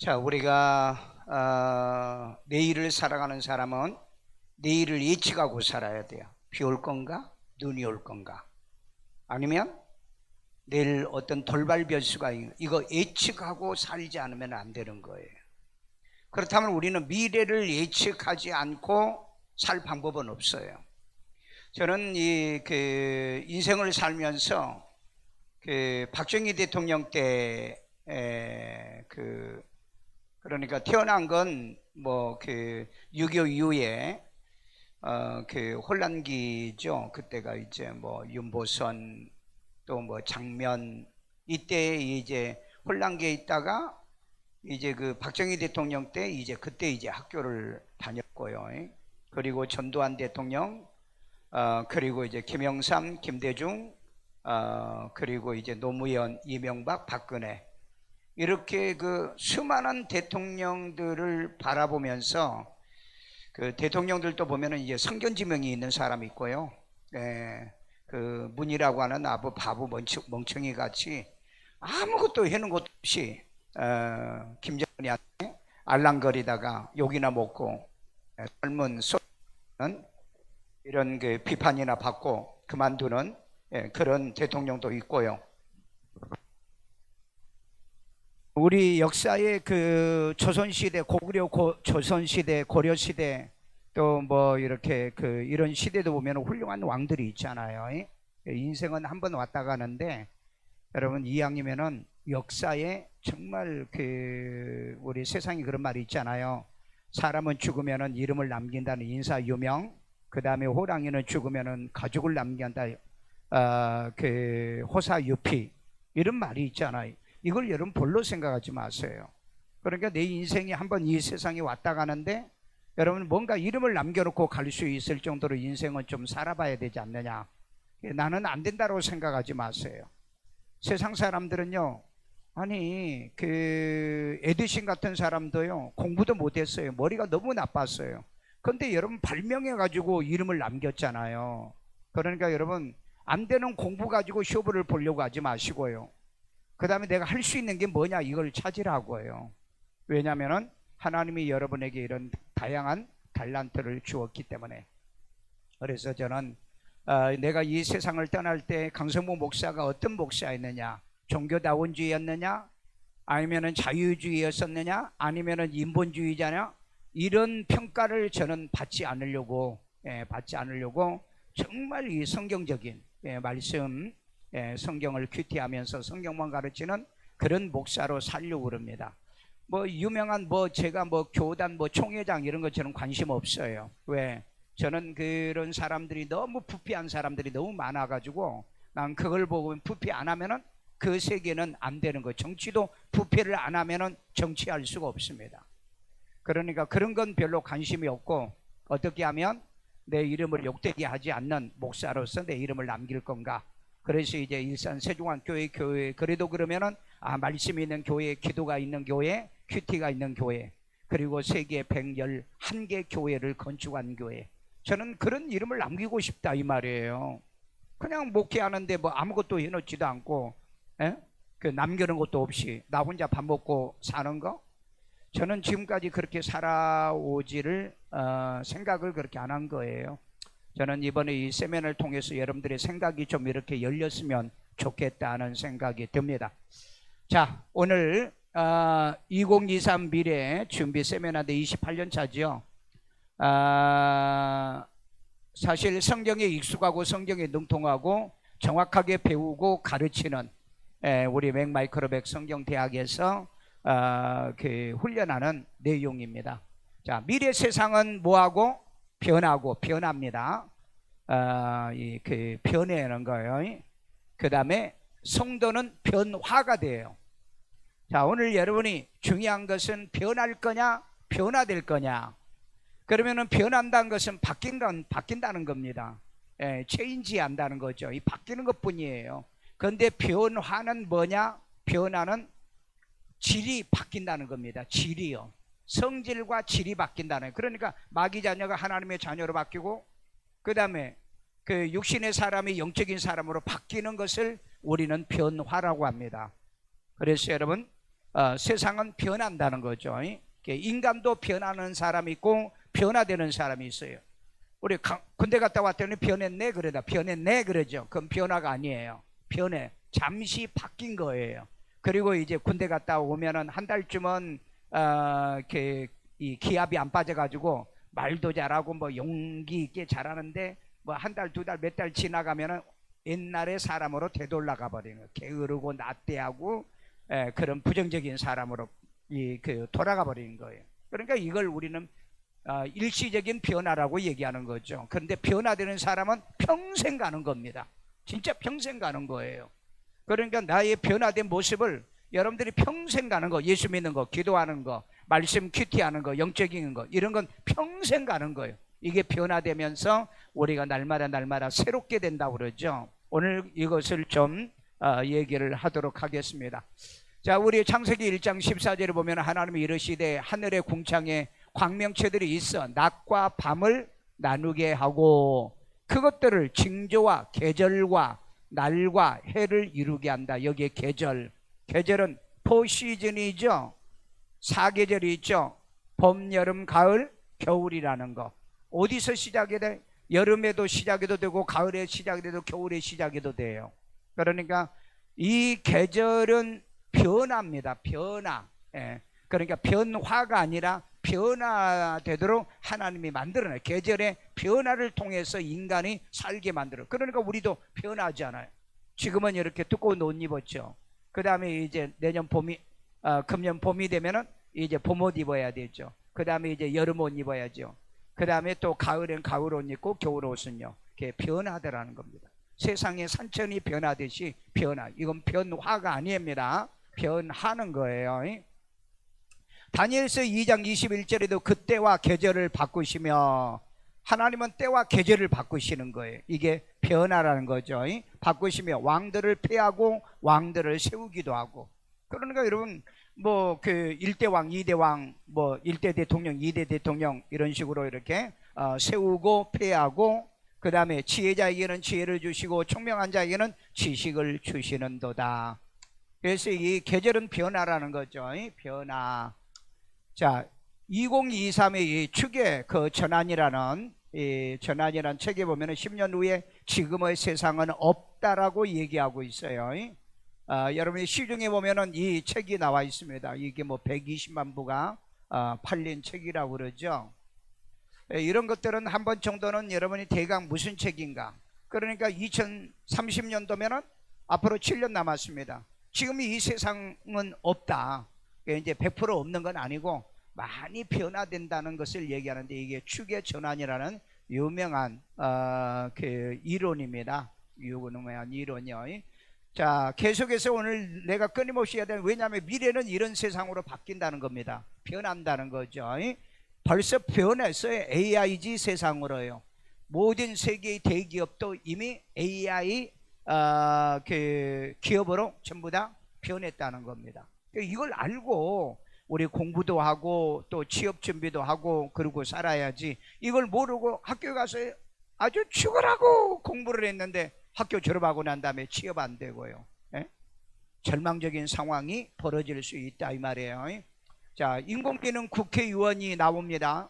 자, 우리가 내일을 살아가는 사람은 내일을 예측하고 살아야 돼요. 비 올 건가? 눈이 올 건가? 아니면 내일 어떤 돌발 변수가 이거 예측하고 살지 않으면 안 되는 거예요. 그렇다면 우리는 미래를 예측하지 않고 살 방법은 없어요. 저는 인생을 살면서 박정희 대통령 때 그러니까 태어난 건 6.25 이후에 혼란기죠. 그때가 이제 윤보선 또 장면 이때 이제 혼란기에 있다가 이제 박정희 대통령 때 그때 학교를 다녔고요. 그리고 전두환 대통령 그리고 이제 김영삼, 김대중 그리고 이제 노무현, 이명박, 박근혜 이렇게 수많은 대통령들을 바라보면서 대통령들도 보면은 이제 성견지명이 있는 사람이 있고요. 문이라고 하는 바보 멍청이 같이 아무것도 해놓은 것도 없이 김정은이한테 알랑거리다가 욕이나 먹고 젊은 소는 이런 비판이나 받고 그만두는 그런 대통령도 있고요. 우리 역사의 조선시대, 고구려 조선시대, 고려시대 또 이렇게 이런 시대도 보면 훌륭한 왕들이 있잖아요. 인생은 한번 왔다 가는데 여러분 이왕이면은 역사에 정말 우리 세상에 그런 말이 있잖아요. 사람은 죽으면은 이름을 남긴다는 인사 유명, 그 다음에 호랑이는 죽으면은 가죽을 남긴다, 호사 유피 이런 말이 있잖아요. 이걸 여러분 별로 생각하지 마세요. 그러니까 내 인생이 한번 이 세상에 왔다 가는데 여러분 뭔가 이름을 남겨놓고 갈 수 있을 정도로 인생은 좀 살아봐야 되지 않느냐. 나는 안 된다고 생각하지 마세요. 세상 사람들은요, 아니 에디슨 같은 사람도요 공부도 못했어요. 머리가 너무 나빴어요. 근데 여러분 발명해가지고 이름을 남겼잖아요. 그러니까 여러분 안 되는 공부 가지고 쇼부를 보려고 하지 마시고요. 그 다음에 내가 할 수 있는 게 뭐냐 이걸 찾으라고요. 왜냐하면 하나님이 여러분에게 이런 다양한 달란트를 주었기 때문에. 그래서 저는 내가 이 세상을 떠날 때 강성모 목사가 어떤 목사였느냐, 종교다원주의였느냐, 아니면은 자유주의였었느냐, 아니면은 인본주의자냐, 이런 평가를 저는 받지 않으려고 정말 이 성경적인 말씀, 성경을 큐티하면서 성경만 가르치는 그런 목사로 살려고 그럽니다. 유명한 제가 교단 총회장 이런 것처럼 관심 없어요. 왜? 저는 그런 사람들이 너무 부패한 사람들이 너무 많아가지고 난 그걸 보고 부패 안 하면은 그 세계는 안 되는 거예요. 정치도 부패를 안 하면은 정치할 수가 없습니다. 그러니까 그런 건 별로 관심이 없고 어떻게 하면 내 이름을 욕되게 하지 않는 목사로서 내 이름을 남길 건가. 그래서 이제 일산 세종환교회 그래도 그러면은 말씀이 있는 교회, 기도가 있는 교회, 큐티가 있는 교회, 그리고 세계 111개 교회를 건축한 교회. 저는 그런 이름을 남기고 싶다 이 말이에요. 그냥 목회하는데 아무것도 해놓지도 않고 남겨놓은 것도 없이 나 혼자 밥 먹고 사는 거. 저는 지금까지 그렇게 살아오지를 생각을 그렇게 안 한 거예요. 저는 이번에 이 세미나를 통해서 여러분들의 생각이 좀 이렇게 열렸으면 좋겠다는 생각이 듭니다. 자, 오늘 2023 미래 준비 세미나인데 28년 차죠. 사실 성경에 익숙하고 성경에 능통하고 정확하게 배우고 가르치는 우리 맥마이크로백 성경대학에서 훈련하는 내용입니다. 자, 미래 세상은 뭐하고? 변합니다. 변해는 거예요. 그 다음에 성도는 변화가 돼요. 자, 오늘 여러분이 중요한 것은 변할 거냐, 변화될 거냐. 그러면은 변한다는 것은 바뀐다는 겁니다. 체인지 한다는 거죠. 이 바뀌는 것 뿐이에요. 그런데 변화는 뭐냐? 변화는 질이 바뀐다는 겁니다. 질이요. 성질과 질이 바뀐다는. 그러니까 마귀 자녀가 하나님의 자녀로 바뀌고 그 다음에 육신의 사람이 영적인 사람으로 바뀌는 것을 우리는 변화라고 합니다. 그래서 여러분 세상은 변한다는 거죠. 인간도 변하는 사람이 있고 변화되는 사람이 있어요. 우리 군대 갔다 왔더니 변했네 그러다 변했네 그러죠. 그건 변화가 아니에요. 변해. 잠시 바뀐 거예요. 그리고 이제 군대 갔다 오면은 한 달쯤은 이 기압이 안 빠져가지고 말도 잘하고 뭐 용기 있게 잘하는데 뭐 한 달, 두 달, 몇 달 지나가면은 옛날의 사람으로 되돌아가 버리는 거예요. 게으르고 나태하고 그런 부정적인 사람으로 돌아가 버리는 거예요. 그러니까 이걸 우리는 일시적인 변화라고 얘기하는 거죠. 그런데 변화되는 사람은 평생 가는 겁니다. 진짜 평생 가는 거예요. 그러니까 나의 변화된 모습을 여러분들이 평생 가는 거, 예수 믿는 거, 기도하는 거, 말씀 큐티하는 거, 영적인 거, 이런 건 평생 가는 거예요. 이게 변화되면서 우리가 날마다 새롭게 된다고 그러죠. 오늘 이것을 좀 얘기를 하도록 하겠습니다. 자, 우리 창세기 1장 14절에 보면 하나님이 이르시되 하늘의 궁창에 광명체들이 있어 낮과 밤을 나누게 하고 그것들을 징조와 계절과 날과 해를 이루게 한다. 여기에 계절은 포시즌이죠. 4계절이 있죠. 봄, 여름, 가을, 겨울이라는 거. 어디서 시작이 돼? 여름에도 시작해도 되고 가을에 시작해도 겨울에 시작해도 돼요. 그러니까 이 계절은 변화입니다. 변화. 그러니까 변화가 아니라 변화되도록 하나님이 만들어내요. 계절의 변화를 통해서 인간이 살게 만들어요. 그러니까 우리도 변하잖아요. 지금은 이렇게 두꺼운 옷 입었죠. 그 다음에 이제 내년 봄이 금년 봄이 되면은 이제 봄옷 입어야 되죠. 그 다음에 이제 여름옷 입어야죠. 그 다음에 또 가을엔 가을옷 입고 겨울옷은요. 이렇게 변하더라는 겁니다. 세상의 산천이 변하듯이 변화. 이건 변화가 아닙니다. 변하는 거예요. 다니엘서 2장 21절에도 그때와 계절을 바꾸시며 하나님은 때와 계절을 바꾸시는 거예요. 이게 변화라는 거죠. 바꾸시며 왕들을 폐하고 왕들을 세우기도 하고. 그러니까 여러분 뭐 그 1대 왕, 2대 왕, 뭐 1대 대통령, 2대 대통령 이런 식으로 이렇게 세우고 폐하고 그 다음에 지혜자에게는 지혜를 주시고 총명한 자에게는 지식을 주시는도다. 그래서 이 계절은 변화라는 거죠. 변화. 자, 2023의 이 축의 그 전환이라는 책에 보면 10년 후에 지금의 세상은 없다라고 얘기하고 있어요. 여러분이 시중에 보면은 이 책이 나와 있습니다. 이게 뭐 120만 부가 팔린 책이라고 그러죠. 이런 것들은 한 번 정도는 여러분이 대강 무슨 책인가. 그러니까 2030년도면은 앞으로 7년 남았습니다. 지금 이 세상은 없다. 이제 100% 없는 건 아니고 많이 변화된다는 것을 얘기하는데 이게 축의 전환이라는 유명한 그 이론입니다. 유명한 이론이요. 자, 계속해서 오늘 내가 끊임없이 해야 되는, 왜냐하면 미래는 이런 세상으로 바뀐다는 겁니다. 변한다는 거죠. 벌써 변했어요. AIG 세상으로요. 모든 세계의 대기업도 이미 AI 그 기업으로 전부 다 변했다는 겁니다. 이걸 알고 우리 공부도 하고 또 취업 준비도 하고 그러고 살아야지. 이걸 모르고 학교 가서 아주 죽으라고 공부를 했는데 학교 졸업하고 난 다음에 취업 안 되고요. 절망적인 상황이 벌어질 수 있다 이 말이에요. 자, 인공지능 국회의원이 나옵니다.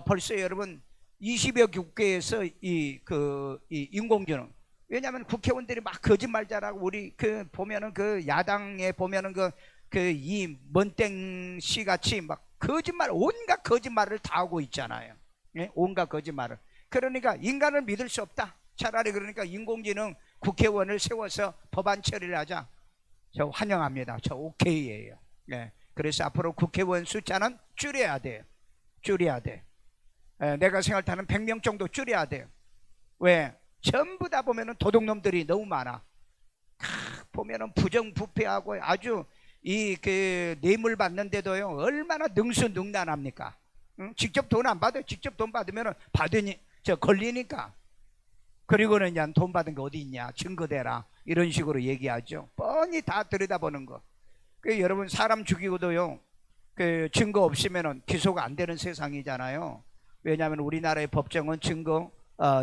벌써 여러분 20여 국회에서 이 인공지능, 왜냐하면 국회의원들이 막 거짓말 잘하고 우리 그 보면은 그 야당에 보면은 이 먼땡씨 같이 막 거짓말, 온갖 거짓말을 다 하고 있잖아요. 온갖 거짓말을. 그러니까 인간을 믿을 수 없다. 차라리 그러니까 인공지능 국회의원을 세워서 법안 처리를 하자. 저 환영합니다. 저 오케이예요. 그래서 앞으로 국회의원 숫자는 줄여야 돼요. 줄여야 돼. 내가 생각하는 100명 정도 줄여야 돼요. 왜? 전부 다 보면은 도둑놈들이 너무 많아. 보면은 부정부패하고 아주 그 뇌물 받는데도요 얼마나 능수능란합니까? 응? 직접 돈 안 받아요. 직접 돈 받으면은 걸리니까. 그리고는 이제 돈 받은 거 어디 있냐, 증거대라, 이런 식으로 얘기하죠. 뻔히 다 들여다보는 거. 여러분 사람 죽이고도요 그 증거 없으면은 기소가 안 되는 세상이잖아요. 왜냐하면 우리나라의 법정은 증거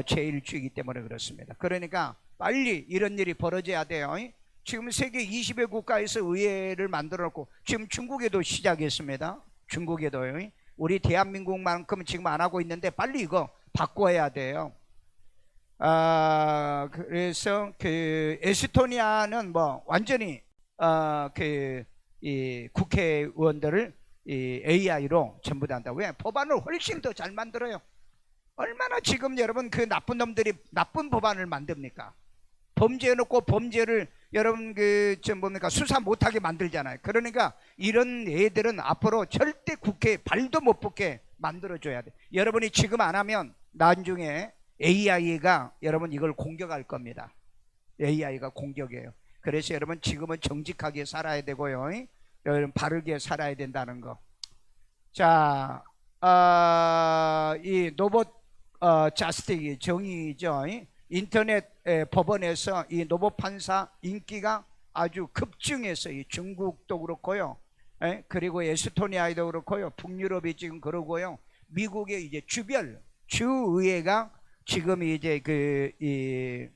제일주의이기 때문에 그렇습니다. 그러니까 빨리 이런 일이 벌어져야 돼요. 지금 세계 20여 국가에서 의회를 만들어 놓고 지금 중국에도 시작했습니다. 중국에도요. 우리 대한민국만큼 지금 안 하고 있는데 빨리 이거 바꿔야 돼요. 그래서 그 에스토니아는 뭐 완전히 이 국회의원들을 이 AI로 전부 다 한다고. 왜? 법안을 훨씬 더 잘 만들어요. 얼마나 지금 여러분 그 나쁜 놈들이 나쁜 법안을 만듭니까? 범죄해놓고 범죄를 여러분 뭡니까 수사 못하게 만들잖아요. 그러니까 이런 애들은 앞으로 절대 국회에 발도 못 붙게 만들어줘야 돼. 여러분이 지금 안 하면 나중에 AI가 여러분 이걸 공격할 겁니다. AI가 공격이에요. 그래서 여러분 지금은 정직하게 살아야 되고요. 여러분 바르게 살아야 된다는 거. 자, 이 로봇 자스틱이 정의죠. 인터넷 법원에서 이 로봇 판사 인기가 아주 급증해서 중국도 그렇고요. 그리고 에스토니아도 그렇고요. 북유럽이 지금 그러고요. 미국의 이제 주의회가 지금 이제 이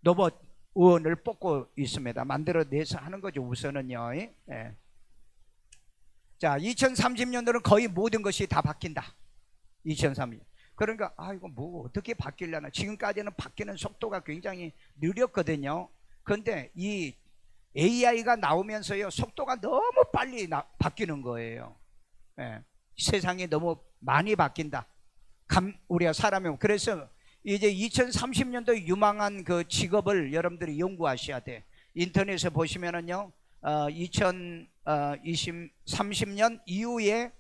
로봇 의원을 뽑고 있습니다. 만들어내서 하는 거죠. 우선은요. 자, 2030년도는 거의 모든 것이 다 바뀐다. 2030년. 그러니까 이거 뭐 어떻게 바뀌려나. 지금까지는 바뀌는 속도가 굉장히 느렸거든요. 그런데 이 AI가 나오면서요 속도가 너무 빨리 바뀌는 거예요. 세상이 너무 많이 바뀐다. 우리가 사람이. 그래서 이제 2030년도 유망한 그 직업을 여러분들이 연구하셔야 돼. 인터넷에 보시면은요 2030년 이후에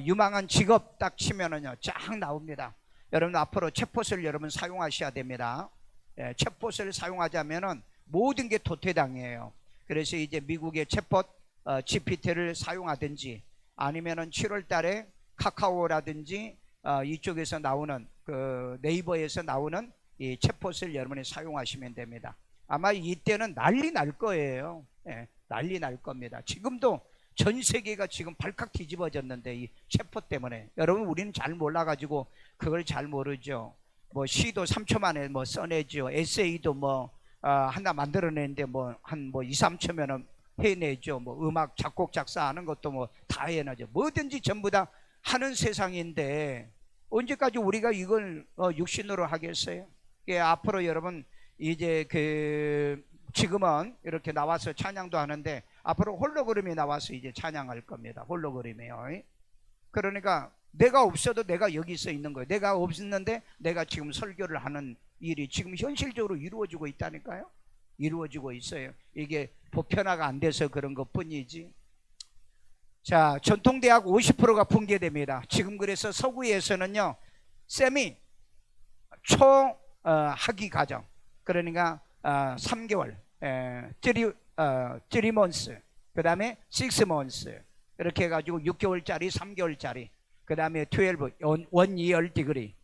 유망한 직업 딱 치면은요 쫙 나옵니다. 여러분 앞으로 챗봇을 여러분 사용하셔야 됩니다. 챗봇을 사용하자면은 모든 게 도태당해요. 그래서 이제 미국의 챗봇 GPT를 사용하든지 아니면은 7월 달에 카카오라든지 이쪽에서 나오는 그 네이버에서 나오는 이 챗봇을 여러분이 사용하시면 됩니다. 아마 이때는 난리 날 거예요. 난리 날 겁니다. 지금도 전 세계가 지금 발칵 뒤집어졌는데 이 챗봇 때문에. 여러분 우리는 잘 몰라가지고 그걸 잘 모르죠. 뭐 시도 3초 만에 뭐 써내죠. 에세이도 뭐 하나 만들어내는데 뭐 한 2, 3초면은 해내죠. 뭐 음악 작곡 작사하는 것도 뭐 다 해내죠. 뭐든지 전부 다 하는 세상인데 언제까지 우리가 이걸 육신으로 하겠어요? 앞으로 여러분 이제 지금은 이렇게 나와서 찬양도 하는데 앞으로 홀로그램이 나와서 이제 찬양할 겁니다. 홀로그램이요. 그러니까 내가 없어도 내가 여기 서 있는 거예요. 내가 없었는데 내가 지금 설교를 하는 일이 지금 현실적으로 이루어지고 있다니까요. 이루어지고 있어요. 이게 보편화가 안 돼서 그런 것 뿐이지. 자, 전통대학 50%가 붕괴됩니다. 지금 그래서 서구에서는요 세미 초학위 과정, 그러니까 3개월 3months, 그 다음에 6months 이렇게 해가지고 6개월짜리 3개월짜리, 그 다음에 12 1 year 디그리,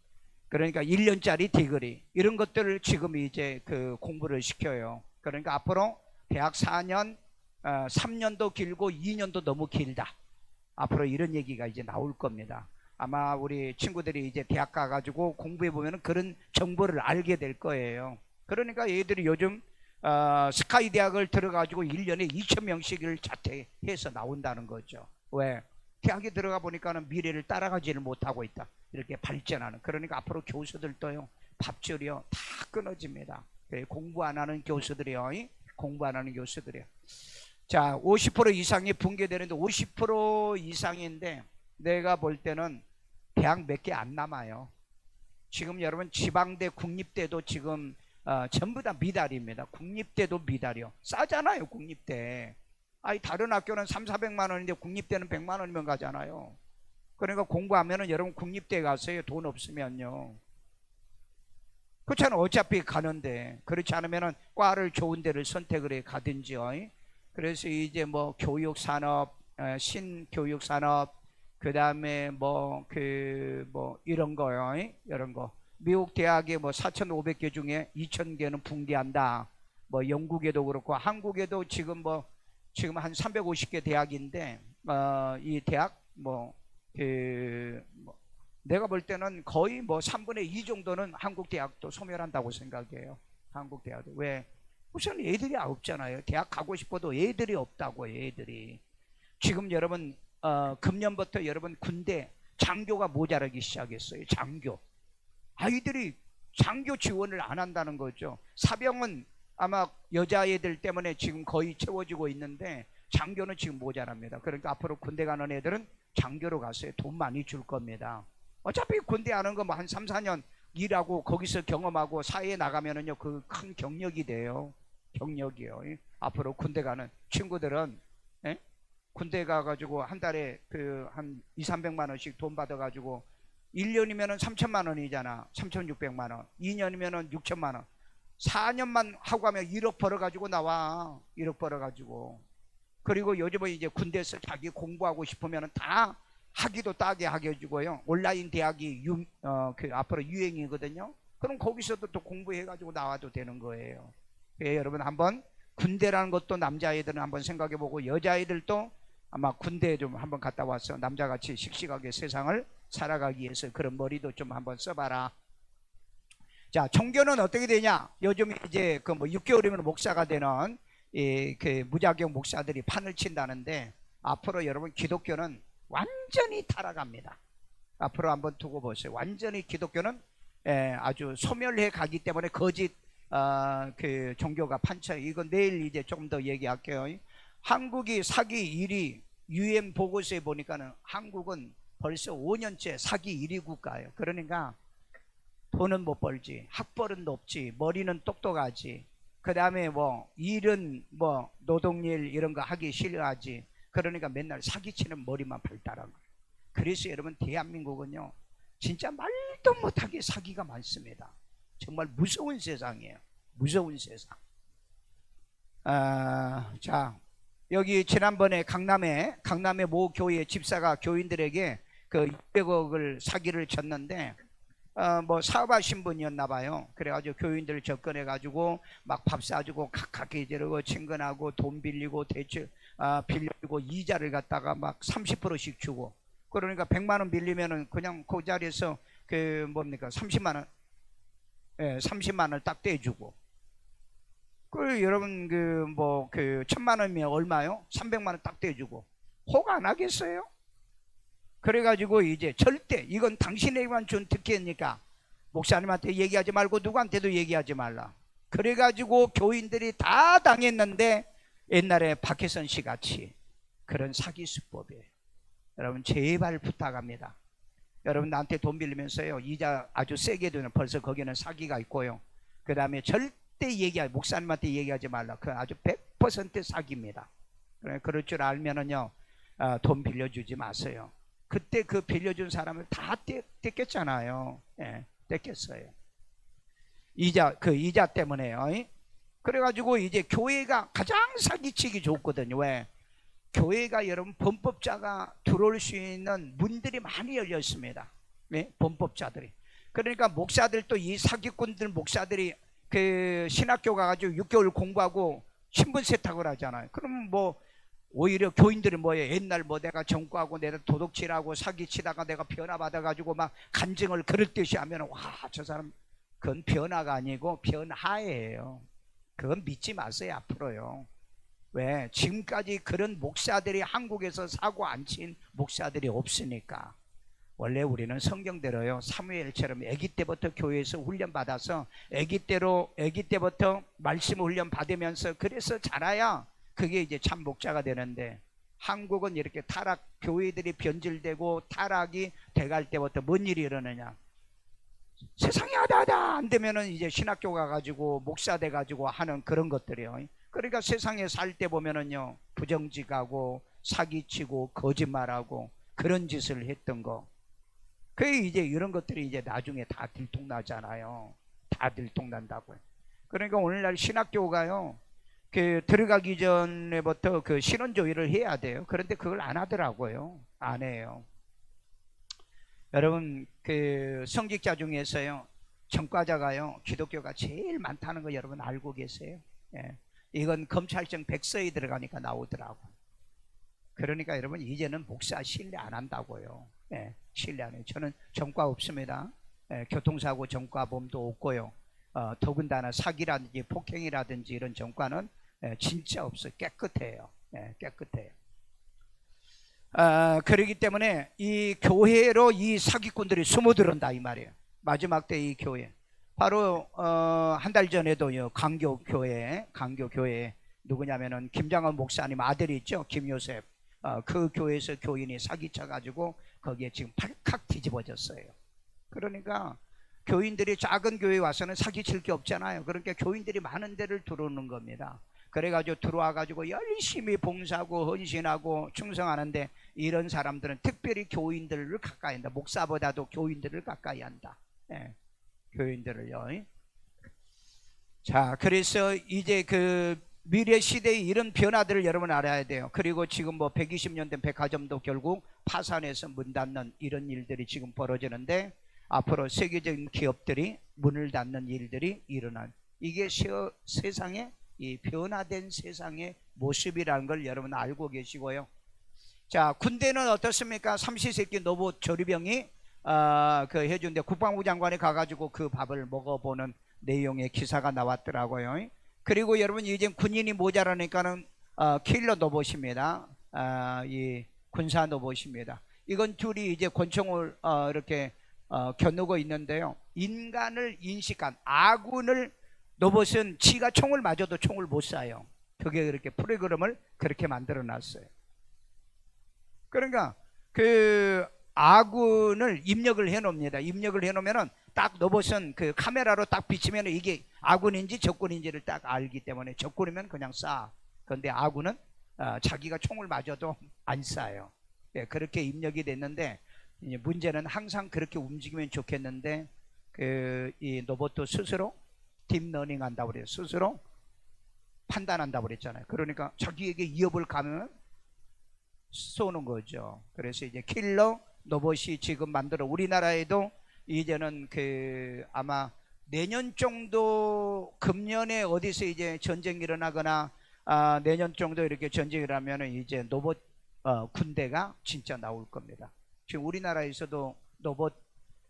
그러니까 1년짜리 디그리, 이런 것들을 지금 이제 공부를 시켜요. 그러니까 앞으로 대학 4년 3년도 길고 2년도 너무 길다. 앞으로 이런 얘기가 이제 나올 겁니다. 아마 우리 친구들이 이제 대학 가가지고 공부해 보면은 그런 정보를 알게 될 거예요. 그러니까 얘들이 요즘 스카이 대학을 들어가지고 1년에 2,000명씩을 자퇴해서 나온다는 거죠. 왜? 대학에 들어가 보니까는 미래를 따라가지를 못하고 있다. 이렇게 발전하는. 그러니까 앞으로 교수들도요 밥줄이요 다 끊어집니다. 공부 안 하는 교수들이요. 공부 안 하는 교수들이요. 자, 50% 이상이 붕괴되는데 50% 이상인데 내가 볼 때는 대학 몇 개 안 남아요. 지금 여러분 지방대 국립대도 지금 전부 다 미달입니다. 국립대도 미달이요. 싸잖아요 국립대. 다른 학교는 3,400만 원인데 국립대는 100만 원이면 가잖아요. 그러니까 공부하면은 여러분 국립대 가세요. 돈 없으면요. 그렇잖아요. 어차피 가는데. 그렇지 않으면은 과를 좋은 데를 선택을 해 가든지요. 그래서 이제 뭐 교육산업, 신교육산업, 그 다음에 뭐 이런 거요. 이런 거. 미국 대학에 뭐 4,500개 중에 2,000개는 붕괴한다. 뭐 영국에도 그렇고 한국에도 지금 한 350개 대학인데 이 대학 내가 볼 때는 거의 3분의 2 정도는 한국 대학도 소멸한다고 생각해요. 한국 대학들. 왜? 우선 애들이 없잖아요. 대학 가고 싶어도 애들이 없다고. 애들이 지금 여러분 금년부터 여러분 군대 장교가 모자라기 시작했어요. 장교. 아이들이 장교 지원을 안 한다는 거죠. 사병은 아마 여자애들 때문에 지금 거의 채워지고 있는데 장교는 지금 모자랍니다. 그러니까 앞으로 군대 가는 애들은 장교로 갔어요. 돈 많이 줄 겁니다. 어차피 군대 하는 거 뭐 한 3, 4년 일하고 거기서 경험하고 사회에 나가면은요, 그 큰 경력이 돼요. 경력이요. 앞으로 군대 가는 친구들은, 예? 군대 가가지고 한 달에 그 한 2, 300만 원씩 돈 받아가지고 1년이면은 3천만 원이잖아. 3,600만 원. 2년이면은 6천만 원. 4년만 하고 가면 1억 벌어가지고 나와. 1억 벌어가지고. 그리고 요즘은 이제 군대에서 자기 공부하고 싶으면 다 학위도 따게 하게 해주고요. 온라인 대학이 앞으로 유행이거든요. 그럼 거기서도 또 공부해가지고 나와도 되는 거예요. 예, 여러분 한번 군대라는 것도 남자아이들은 한번 생각해보고 여자아이들도 아마 군대에 좀 한번 갔다 와서 남자같이 씩씩하게 세상을 살아가기 위해서 그런 머리도 좀 한번 써봐라. 자, 종교는 어떻게 되냐? 요즘 이제 그 뭐 6개월이면 목사가 되는 그 무자격 목사들이 판을 친다는데 앞으로 여러분 기독교는 완전히 타락합니다. 앞으로 한번 두고 보세요. 완전히 기독교는 아주 소멸해 가기 때문에 거짓 그 종교가 판쳐요. 이건 내일 이제 조금 더 얘기할게요. 한국이 사기 1위 UN 보고서에 보니까는 한국은 벌써 5년째 사기 1위 국가예요. 그러니까 돈은 못 벌지, 학벌은 높지, 머리는 똑똑하지, 그 다음에 뭐 일은 뭐 노동일 이런 거 하기 싫어하지. 그러니까 맨날 사기치는 머리만 발달한 거예요. 그래서 여러분 대한민국은요 진짜 말도 못하게 사기가 많습니다. 정말 무서운 세상이에요. 무서운 세상. 자, 여기 지난번에 강남에 모 교회 집사가 교인들에게 그 600억을 사기를 쳤는데 뭐 사업하신 분이었나 봐요. 그래가지고 교인들을 접근해가지고 막 밥 사주고 각각게 저러고 친근하고 돈 빌리고 대출 빌리고 이자를 갖다가 막 30%씩 주고, 그러니까 100만 원 빌리면은 그냥 그 자리에서 그 뭡니까 30만 원, 30만 원을 딱 떼주고. 그 여러분 그 뭐 그 1000만 원이면 얼마요? 300만 원 딱 떼주고. 혹 안 하겠어요? 그래가지고 이제 절대 이건 당신에게만 준 특혜니까 목사님한테 얘기하지 말고 누구한테도 얘기하지 말라. 그래가지고 교인들이 다 당했는데 옛날에 박혜선 씨 같이 그런 사기 수법이에요. 여러분 제발 부탁합니다. 여러분 나한테 돈 빌리면서요 이자 아주 세게 되는 벌써 거기는 사기가 있고요. 그 다음에 절대 목사님한테 얘기하지 말라. 그 아주 100% 사기입니다. 그럴 줄 알면은요 돈 빌려주지 마세요. 그때 그 빌려준 사람을 다 떼겼잖아요. 예, 떼겼어요. 이자 때문에요. 그래가지고 이제 교회가 가장 사기치기 좋거든요. 왜? 교회가 여러분 범법자가 들어올 수 있는 문들이 많이 열려 있습니다. 네? 범법자들이. 그러니까 목사들도 이 사기꾼들 목사들이 그 신학교 가가지고 6개월 공부하고 신분 세탁을 하잖아요. 그럼 뭐 오히려 교인들이 뭐예요? 옛날 뭐 내가 전과하고 내가 도둑질하고 사기치다가 내가 변화받아가지고 막 간증을 그럴 듯이 하면 와, 저 사람 그건 변화가 아니고 변화예요. 그건 믿지 마세요 앞으로요. 왜? 지금까지 그런 목사들이 한국에서 사고 안 친 목사들이 없으니까. 원래 우리는 성경대로요 사무엘처럼 아기 때부터 교회에서 훈련 받아서 아기 때부터 말씀 훈련 받으면서 그래서 자라야 그게 이제 참 목자가 되는데, 한국은 이렇게 교회들이 변질되고 타락이 돼갈 때부터 뭔 일이 일어나냐? 세상이 하다 안 되면은 이제 신학교 가가지고 목사 돼가지고 하는 그런 것들이요. 그러니까 세상에 살 때 보면은요 부정직하고 사기치고 거짓말하고 그런 짓을 했던 거. 그게 이제 이런 것들이 이제 나중에 다 들통나잖아요. 다 들통난다고요. 그러니까 오늘날 신학교가요 그 들어가기 전에부터 그 신원조회를 해야 돼요. 그런데 그걸 안 하더라고요. 안 해요. 여러분 그 성직자 중에서요 전과자가요 기독교가 제일 많다는 거 여러분 알고 계세요? 예. 이건 검찰청 백서에 들어가니까 나오더라고. 그러니까 여러분 이제는 목사 신뢰 안 한다고요. 예. 신뢰 안 해요. 저는 전과 없습니다. 예. 교통사고 전과범도 없고요. 더군다나 사기라든지 폭행이라든지 이런 전과는 진짜 없어요. 깨끗해요. 깨끗해요. 그렇기 때문에 이 교회로 이 사기꾼들이 숨어들어온다 이 말이에요. 마지막 때 이 교회 바로 한 달 전에도요 강교교회 누구냐면은 김장원 목사님 아들이 있죠, 김요셉. 그 교회에서 교인이 사기쳐 가지고 거기에 지금 팔칵 뒤집어졌어요. 그러니까 교인들이 작은 교회에 와서는 사기칠 게 없잖아요. 그러니까 교인들이 많은 데를 들어오는 겁니다. 그래가지고 들어와 가지고 열심히 봉사하고 헌신하고 충성하는데, 이런 사람들은 특별히 교인들을 가까이 한다. 목사보다도 교인들을 가까이 한다. 교인들을요. 자, 그래서 이제 그 미래 시대의 이런 변화들을 여러분 알아야 돼요. 그리고 지금 뭐 120년 된 백화점도 결국 파산해서 문 닫는 이런 일들이 지금 벌어지는데, 앞으로 세계적인 기업들이 문을 닫는 일들이 일어난, 이게 세상의 이 변화된 세상의 모습이라는 걸 여러분 알고 계시고요. 자, 군대는 어떻습니까? 삼시세끼 노봇 조리병이 그 해준데, 국방부 장관이 가가지고 그 밥을 먹어보는 내용의 기사가 나왔더라고요. 그리고 여러분 이제 군인이 모자라니까는 킬러 로봇입니다. 이 군사 로봇입니다. 이건 둘이 이제 권총을 이렇게 겨누고 있는데요. 인간을 인식한 아군을, 로봇은 지가 총을 맞아도 총을 못 쏴요. 그게 그렇게 프로그램을 그렇게 만들어 놨어요. 그러니까 그 아군을 입력을 해 놓습니다. 입력을 해 놓으면은 딱 로봇은 그 카메라로 딱 비치면 이게 아군인지 적군인지를 딱 알기 때문에, 적군이면 그냥 쏴. 그런데 아군은 자기가 총을 맞아도 안 쏴요. 그렇게 입력이 됐는데, 이제 문제는 항상 그렇게 움직이면 좋겠는데, 이 로봇도 스스로 딥러닝 한다고 그래요. 스스로 판단한다고 그랬잖아요. 그러니까 자기에게 위협을 가면 쏘는 거죠. 그래서 이제 킬러 로봇이 지금 만들어, 우리나라에도 이제는 아마 내년 정도, 금년에 어디서 이제 전쟁이 일어나거나 내년 정도 이렇게 전쟁이 일어나면 이제 로봇 군대가 진짜 나올 겁니다. 지금 우리나라에서도 로봇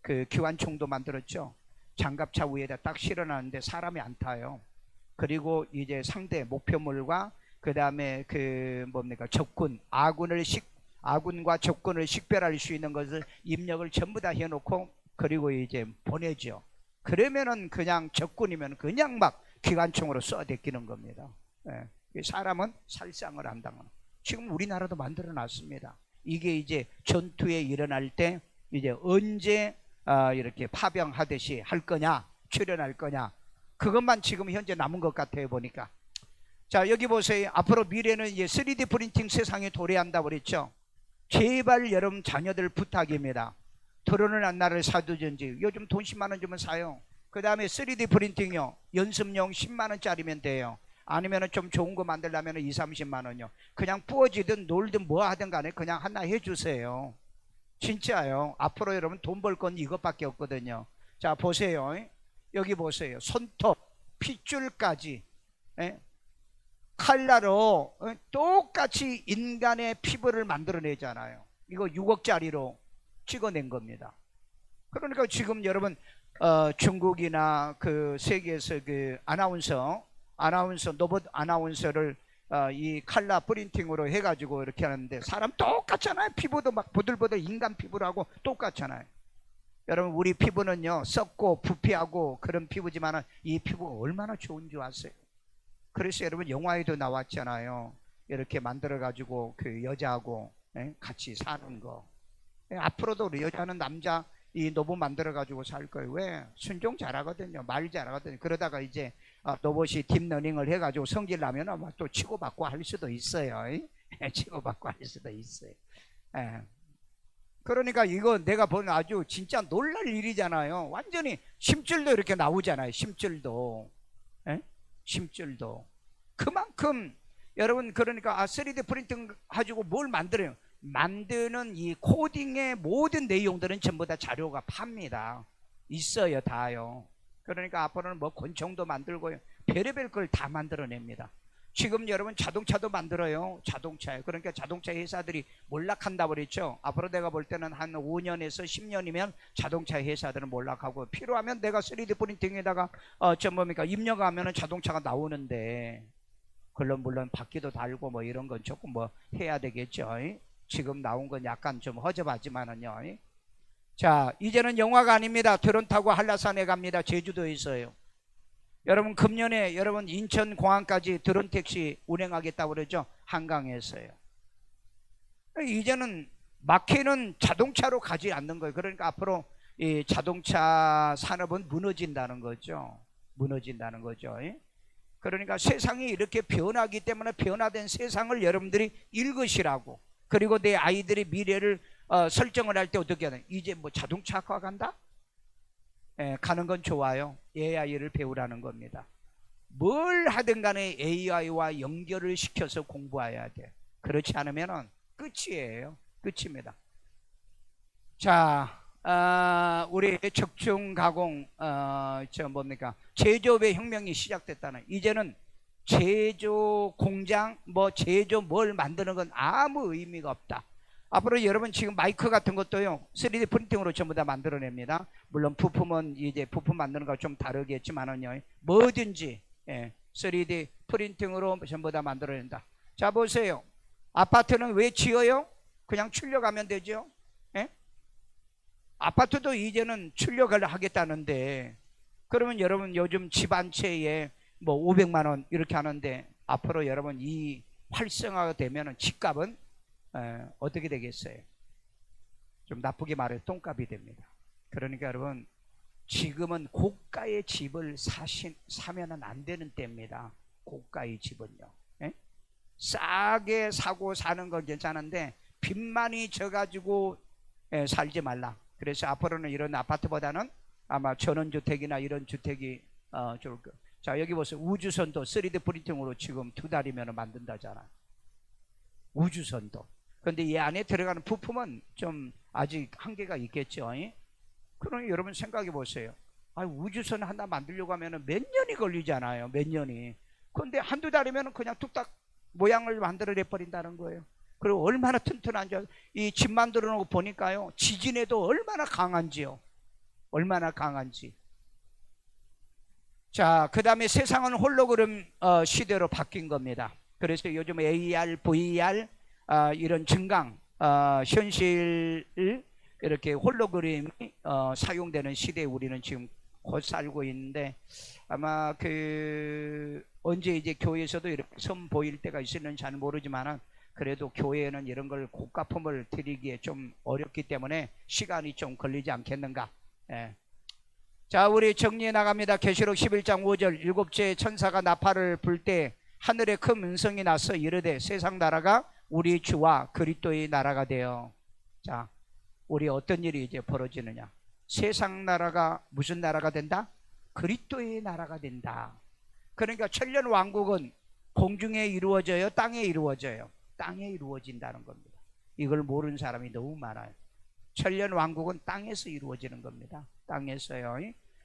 기관총도 만들었죠. 장갑차 위에다 딱 실어놨는데 사람이 안 타요. 그리고 이제 상대 목표물과 그 다음에 적군, 아군과 적군을 식별할 수 있는 것을 입력을 전부 다 해놓고, 그리고 이제 보내죠. 그러면은 그냥 적군이면 그냥 막 기관총으로 쏘아대끼는 겁니다. 사람은 살상을 한다는. 지금 우리나라도 만들어 놨습니다. 이게 이제 전투에 일어날 때 이제 언제 이렇게 파병하듯이 할 거냐, 출연할 거냐, 그것만 지금 현재 남은 것 같아요, 보니까. 자, 여기 보세요. 앞으로 미래는 이제 3D 프린팅 세상에 도래한다고 그랬죠. 제발 여러분 자녀들 부탁입니다. 결혼을 한 날을 사두든지, 요즘 돈 10만 원 주면 사요. 그 다음에 3D 프린팅요, 연습용 10만 원짜리면 돼요. 아니면 좀 좋은 거 만들려면 2, 30만 원요. 그냥 부어지든 놀든 뭐 하든 간에 그냥 하나 해주세요. 진짜요. 앞으로 여러분 돈 벌 건 이것밖에 없거든요. 자, 보세요. 여기 보세요. 손톱, 핏줄까지 칼라로 똑같이 인간의 피부를 만들어내잖아요. 이거 6억짜리로 찍어낸 겁니다. 그러니까 지금 여러분 중국이나 그 세계에서 그 아나운서 로봇 아나운서를 이 칼라 프린팅으로 해가지고 이렇게 하는데, 사람 똑같잖아요. 피부도 막 보들보들 인간 피부라고 똑같잖아요. 여러분 우리 피부는요 썩고 부피하고 그런 피부지만 이 피부가 얼마나 좋은 줄 아세요? 그래서 여러분 영화에도 나왔잖아요. 이렇게 만들어 가지고 그 여자하고 같이 사는 거. 앞으로도 우리 여자는 남자 이 로봇 만들어 가지고 살 거예요. 왜? 순종 잘하거든요. 말 잘하거든요. 그러다가 이제 로봇이 딥러닝을 해 가지고 성질 나면 아마 또 치고받고 할 수도 있어요. 치고받고 할 수도 있어요. 그러니까 이거 내가 보는 아주 진짜 놀랄 일이잖아요. 완전히 심줄도 이렇게 나오잖아요. 심줄도. 심줄도. 그만큼 여러분, 그러니까 3D 프린팅 가지고 뭘 만들어요? 만드는 이 코딩의 모든 내용들은 전부 다 자료가 팝니다. 있어요, 다요. 그러니까 앞으로는 뭐 권총도 만들고요, 별의별 걸 다 만들어냅니다. 지금 여러분 자동차도 만들어요. 자동차에. 그러니까 자동차 회사들이 몰락한다고 그랬죠. 앞으로 내가 볼 때는 한 5년에서 10년이면 자동차 회사들은 몰락하고, 필요하면 내가 3D 프린팅에다가 입력하면은 자동차가 나오는데, 물론 바퀴도 달고 뭐 이런 건 조금 뭐 해야 되겠죠. 지금 나온 건 약간 좀 허접하지만은요. 자, 이제는 영화가 아닙니다. 드론 타고 한라산에 갑니다. 제주도에 있어요. 여러분 금년에 여러분 인천공항까지 드론 택시 운행하겠다고 그러죠. 한강에서요. 이제는 마케는 자동차로 가지 않는 거예요. 그러니까 앞으로 이 자동차 산업은 무너진다는 거죠. 무너진다는 거죠. 그러니까 세상이 이렇게 변하기 때문에 변화된 세상을 여러분들이 읽으시라고. 그리고 내 아이들의 미래를 설정을 할 때 어떻게 하냐. 이제 뭐 자동차학과 간다? 가는 건 좋아요. AI를 배우라는 겁니다. 뭘 하든 간에 AI와 연결을 시켜서 공부해야 돼. 그렇지 않으면 끝이에요. 끝입니다. 자, 우리 적중 가공 제조업의 혁명이 시작됐다는, 이제는 제조 공장 제조 뭘 만드는 건 아무 의미가 없다. 앞으로 여러분 지금 마이크 같은 것도요 3D 프린팅으로 전부 다 만들어냅니다. 물론 부품은 이제 부품 만드는 거 좀 다르겠지만은요, 뭐든지 3D 프린팅으로 전부 다 만들어낸다. 자, 보세요. 아파트는 왜 지어요? 그냥 출력하면 되죠. 아파트도 이제는 출력을 하겠다는데, 그러면 여러분 요즘 집 한 채에 뭐 500만 원 이렇게 하는데, 앞으로 여러분 이 활성화가 되면은 집값은 어떻게 되겠어요? 좀 나쁘게 말해 똥값이 됩니다. 그러니까 여러분 지금은 고가의 집을 사면은 안 되는 때입니다. 고가의 집은요. 싸게 사고 사는 건 괜찮은데 빚만이 져가지고 살지 말라. 그래서 앞으로는 이런 아파트보다는 아마 전원주택이나 이런 주택이 좋을 거예요. 자, 여기 보세요. 우주선도 3D 프린팅으로 지금 2달이면 만든다잖아. 우주선도. 근데 이 안에 들어가는 부품은 좀 아직 한계가 있겠죠. 그러니 여러분 생각해 보세요. 우주선 하나 만들려고 하면 몇 년이 걸리잖아요. 몇 년이. 근데 한두 달이면 그냥 뚝딱 모양을 만들어 내버린다는 거예요. 그리고 얼마나 튼튼한지, 이 집 만들어 놓고 보니까요, 지진에도 얼마나 강한지요. 얼마나 강한지. 자, 그 다음에 세상은 홀로그램 시대로 바뀐 겁니다. 그래서 요즘 AR, VR 이런 증강 현실 이렇게 홀로그램이 사용되는 시대에 우리는 지금 곧 살고 있는데, 아마 언제 이제 교회에서도 이렇게 선보일 때가 있을는지 잘 모르지만은, 그래도 교회에는 이런 걸 고가품을 드리기에 좀 어렵기 때문에 시간이 좀 걸리지 않겠는가. 자, 우리 정리해 나갑니다. 계시록 11장 5절, 일곱째 천사가 나팔을 불 때 하늘에 큰 음성이 나서 이르되 세상 나라가 우리 주와 그리스도의 나라가 되어. 자, 우리 어떤 일이 이제 벌어지느냐. 세상 나라가 무슨 나라가 된다? 그리스도의 나라가 된다. 그러니까 천년 왕국은 공중에 이루어져요? 땅에 이루어져요? 땅에 이루어진다는 겁니다. 이걸 모르는 사람이 너무 많아요. 천년 왕국은 땅에서 이루어지는 겁니다. 땅에서요.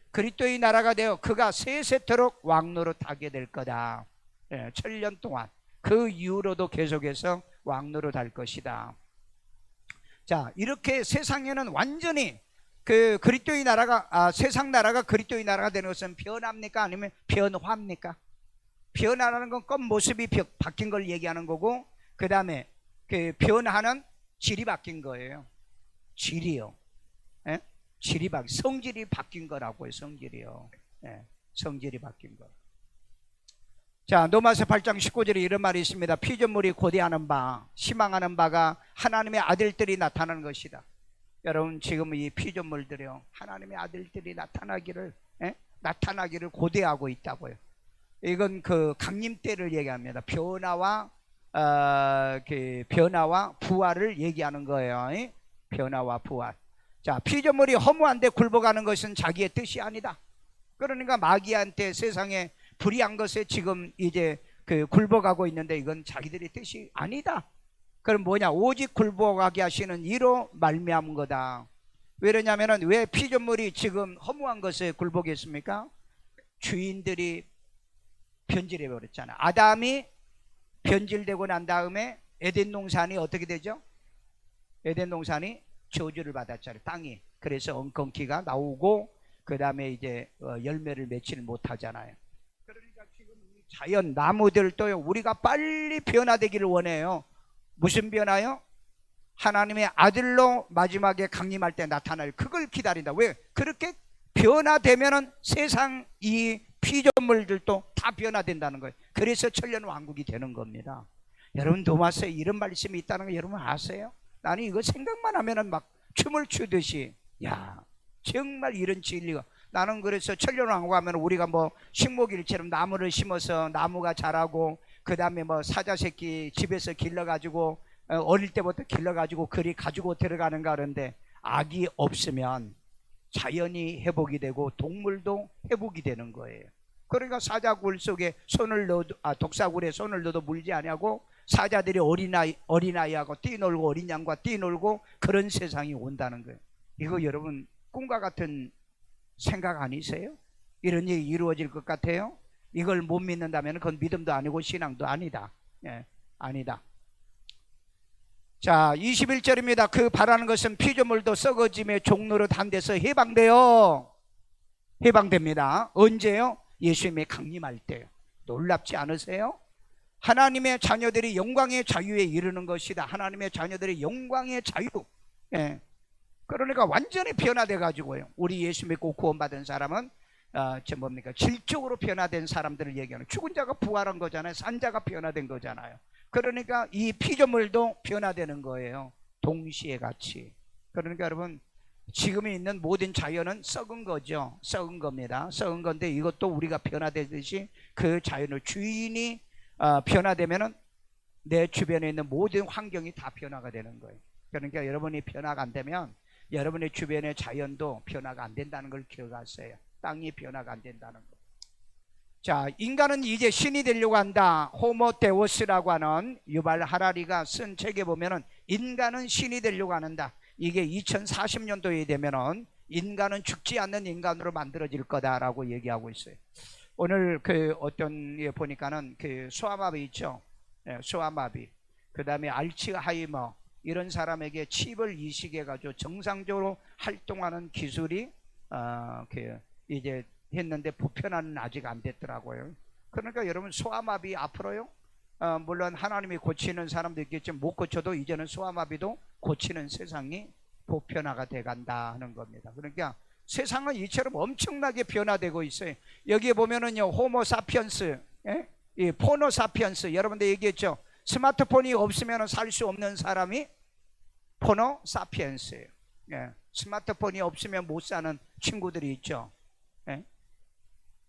그리스도의 나라가 되어 그가 세세토록 왕노릇 하게 될 거다. 천년 동안 그 이후로도 계속해서 왕노릇 할 것이다. 자, 이렇게 세상에는 완전히 그리스도의 나라가 세상 나라가 그리스도의 나라가 되는 것은 변합니까? 아니면 변화입니까? 변화라는 건 겉모습이 바뀐 걸 얘기하는 거고, 그 다음에 변화는 질이 바뀐 거예요. 질이요. 질이 성질이 바뀐 거라고요. 성질이요. 성질이 바뀐 거. 자, 로마서 8장 19절에 이런 말이 있습니다. 피조물이 고대하는 바, 희망하는 바가 하나님의 아들들이 나타나는 것이다. 여러분 지금 이 피조물들이요, 하나님의 아들들이 나타나기를 고대하고 있다고요. 이건 강림 때를 얘기합니다. 변화와 부활을 얘기하는 거예요. 변화와 부활. 자, 피조물이 허무한데 굴복하는 것은 자기의 뜻이 아니다. 그러니까 마귀한테 세상에 불의한 것에 지금 이제 굴복하고 있는데, 이건 자기들의 뜻이 아니다. 그럼 뭐냐? 오직 굴복하게 하시는 이로 말미암은 거다. 왜냐면은 왜 피조물이 지금 허무한 것에 굴복했습니까? 주인들이 변질해 버렸잖아. 아담이 변질되고 난 다음에 에덴 동산이 어떻게 되죠? 에덴 동산이 저주를 받았잖아요. 땅이. 그래서 엉겅퀴가 나오고 그 다음에 이제 열매를 맺지를 못하잖아요. 그러니까 지금 자연 나무들도요, 우리가 빨리 변화되기를 원해요. 무슨 변화요? 하나님의 아들로 마지막에 강림할 때 나타날 그걸 기다린다. 왜? 그렇게 변화되면은 세상 이 피조물들도 다 변화된다는 거예요. 그래서 천년 왕국이 되는 겁니다. 여러분 도마스에 이런 말씀이 있다는 거 여러분 아세요? 나는 이거 생각만 하면은 막 춤을 추듯이, 야, 정말 이런 진리가. 나는 그래서 천년 왕국 하면 우리가 뭐 식목일처럼 나무를 심어서 나무가 자라고 그 다음에 뭐 사자 새끼 집에서 길러가지고 어릴 때부터 길러가지고 그리 가지고 들어가는가 하는데, 악이 없으면 자연이 회복이 되고 동물도 회복이 되는 거예요. 그러니까 사자굴 속에 손을 넣어도, 독사굴에 손을 넣어도 물지 아니하고 사자들이 어린아이하고 뛰놀고 어린 양과 뛰놀고 그런 세상이 온다는 거예요. 이거 여러분 꿈과 같은 생각 아니세요? 이런 일이 이루어질 것 같아요? 이걸 못 믿는다면 그건 믿음도 아니고 신앙도 아니다. 예, 아니다. 자, 21절입니다. 그 바라는 것은 피조물도 썩어짐의 종로로 단 데서 해방됩니다. 언제요? 예수님의 강림할 때요. 놀랍지 않으세요? 하나님의 자녀들이 영광의 자유에 이르는 것이다. 하나님의 자녀들이 영광의 자유. 예. 그러니까 완전히 변화돼 가지고요, 우리 예수 믿고 구원받은 사람은 질적으로 변화된 사람들을 얘기하는, 죽은 자가 부활한 거잖아요. 산 자가 변화된 거잖아요. 그러니까 이 피조물도 변화되는 거예요. 동시에 같이. 그러니까 여러분 지금 있는 모든 자연은 썩은 거죠. 썩은 겁니다. 썩은 건데 이것도 우리가 변화되듯이 그 자연의 주인이 변화되면은 내 주변에 있는 모든 환경이 다 변화가 되는 거예요. 그러니까 여러분이 변화가 안 되면 여러분의 주변의 자연도 변화가 안 된다는 걸 기억하세요. 땅이 변화가 안 된다는 거. 자, 인간은 이제 신이 되려고 한다. 호모데우스라고 하는 유발 하라리가 쓴 책에 보면은 인간은 신이 되려고 한다. 이게 2040년도에 되면은 인간은 죽지 않는 인간으로 만들어질 거다라고 얘기하고 있어요. 오늘 그 어떤 예 보니까는 그 소아마비 있죠. 예, 소아마비. 그 다음에 알츠하이머 이런 사람에게 칩을 이식해 가지고 정상적으로 활동하는 기술이 이제 했는데 보편화는 아직 안 됐더라고요. 그러니까 여러분 소아마비 앞으로요, 물론 하나님이 고치는 사람도 있겠지만 못 고쳐도 이제는 소아마비도 고치는 세상이 보편화가 돼간다 하는 겁니다. 그러니까 세상은 이처럼 엄청나게 변화되고 있어요. 여기에 보면은요, 호모사피언스, 예? 이 포노사피언스, 여러분들 얘기했죠. 스마트폰이 없으면 살 수 없는 사람이 포노사피언스예요. 예. 스마트폰이 없으면 못 사는 친구들이 있죠. 예?